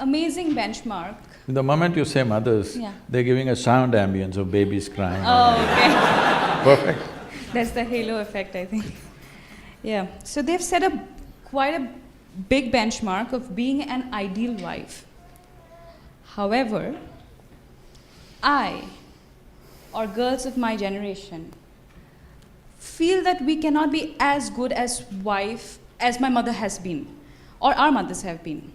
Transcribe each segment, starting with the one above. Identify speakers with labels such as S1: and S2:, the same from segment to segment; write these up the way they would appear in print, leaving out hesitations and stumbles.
S1: amazing benchmark.
S2: The moment you say mothers,
S1: Yeah.
S2: they're giving a sound ambience of babies crying.
S1: Oh, okay.
S2: Perfect.
S1: That's the halo effect, I think. Yeah. So they've set up quite a big benchmark of being an ideal wife. However, I, or girls of my generation, feel that we cannot be as good as wife as my mother has been, or our mothers have been.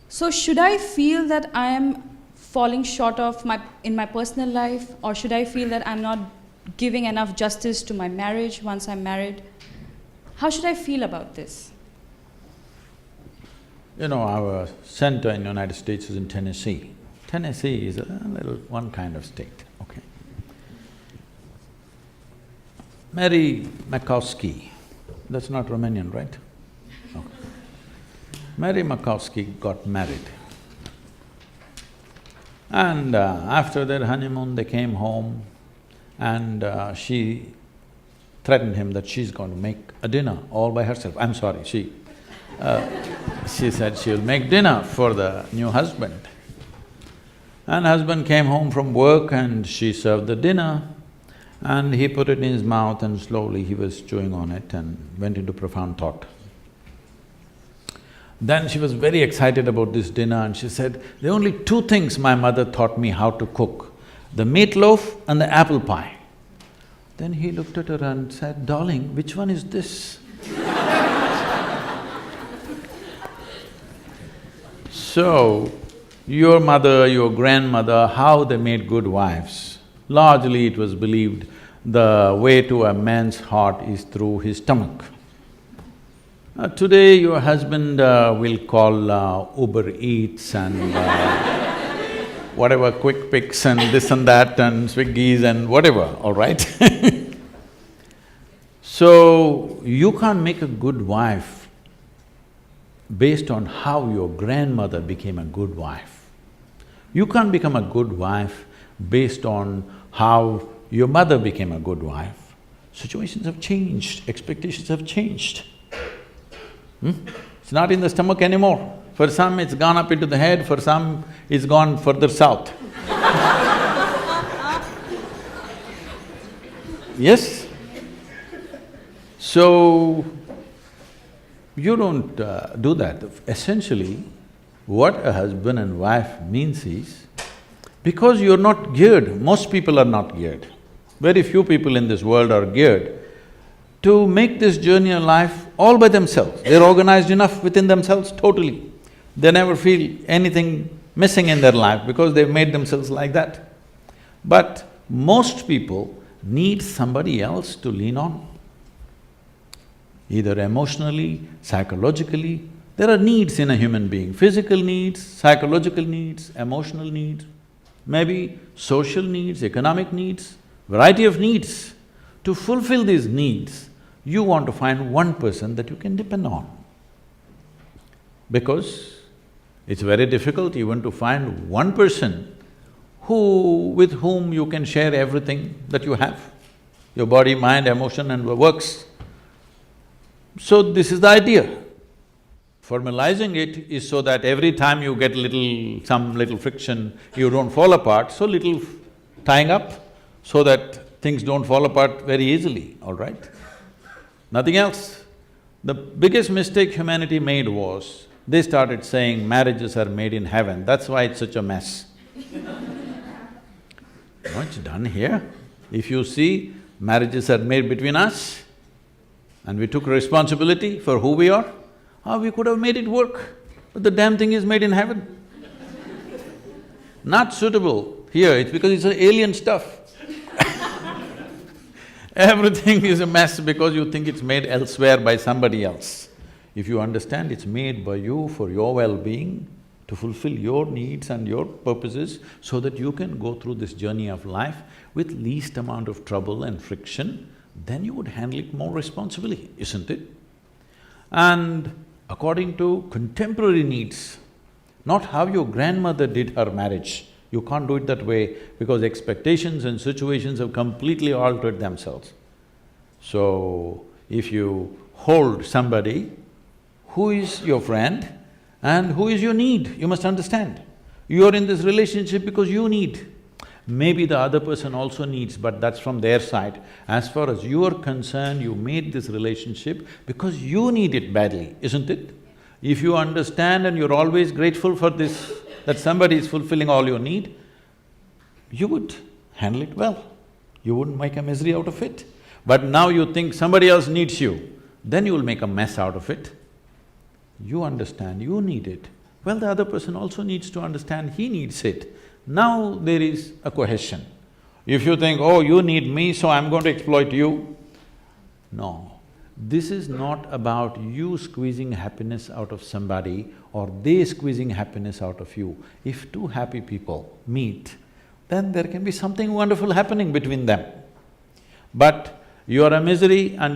S1: So should I feel that I am falling short of in my personal life, or should I feel that I'm not giving enough justice to my marriage once I'm married? How should I feel about this?
S2: You know, our center in the United States is in Tennessee. Tennessee is a little one kind of state, okay. Mary Makowski, that's not Romanian, right? Okay. Mary Makowski got married. And after their honeymoon, they came home and she threatened him that she's going to make a dinner all by herself. I'm sorry, she said she'll make dinner for the new husband. And husband came home from work and she served the dinner and he put it in his mouth and slowly he was chewing on it and went into profound thought. Then she was very excited about this dinner and she said, "There are only two things my mother taught me how to cook, the meatloaf and the apple pie." Then he looked at her and said, "Darling, which one is this?" So, your mother, your grandmother, how they made good wives? Largely it was believed the way to a man's heart is through his stomach. Today your husband will call Uber Eats and whatever quick picks and this and that and Swiggies and whatever, all right? So, you can't make a good wife based on how your grandmother became a good wife. You can't become a good wife based on how your mother became a good wife. Situations have changed, expectations have changed. It's not in the stomach anymore. For some, it's gone up into the head, for some, it's gone further south. Yes? So, you don't do that. Essentially, what a husband and wife means is, because you're not geared, most people are not geared, very few people in this world are geared to make this journey of life all by themselves. They're organized enough within themselves totally. They never feel anything missing in their life because they've made themselves like that. But most people need somebody else to lean on. Either emotionally, psychologically, there are needs in a human being, physical needs, psychological needs, emotional needs, maybe social needs, economic needs, variety of needs. To fulfill these needs, you want to find one person that you can depend on. Because it's very difficult even to find one person with whom you can share everything that you have, your body, mind, emotion and works. So this is the idea. Formalizing it is so that every time you get some little friction, you don't fall apart, so little tying up so that things don't fall apart very easily, all right? Nothing else. The biggest mistake humanity made was, they started saying marriages are made in heaven, that's why it's such a mess. No, it's done here. If you see, marriages are made between us and we took responsibility for who we are, we could have made it work, but the damn thing is made in heaven. Not suitable here, it's because it's alien stuff. Everything is a mess because you think it's made elsewhere by somebody else. If you understand it's made by you for your well-being, to fulfill your needs and your purposes so that you can go through this journey of life with least amount of trouble and friction, then you would handle it more responsibly, isn't it? And according to contemporary needs, not how your grandmother did her marriage. You can't do it that way because expectations and situations have completely altered themselves. So, if you hold somebody who is your friend And who is your need? You must understand. You are in this relationship because you need. Maybe the other person also needs, but that's from their side. As far as you are concerned, you made this relationship because you need it badly, isn't it? If you understand and you're always grateful for this, that somebody is fulfilling all your need, you would handle it well. You wouldn't make a misery out of it. But now you think somebody else needs you, then you will make a mess out of it. You understand, you need it. Well, the other person also needs to understand he needs it. Now there is a cohesion. If you think, oh, you need me, so I'm going to exploit you, no. This is not about you squeezing happiness out of somebody or they squeezing happiness out of you. If two happy people meet, then there can be something wonderful happening between them. But you are a misery and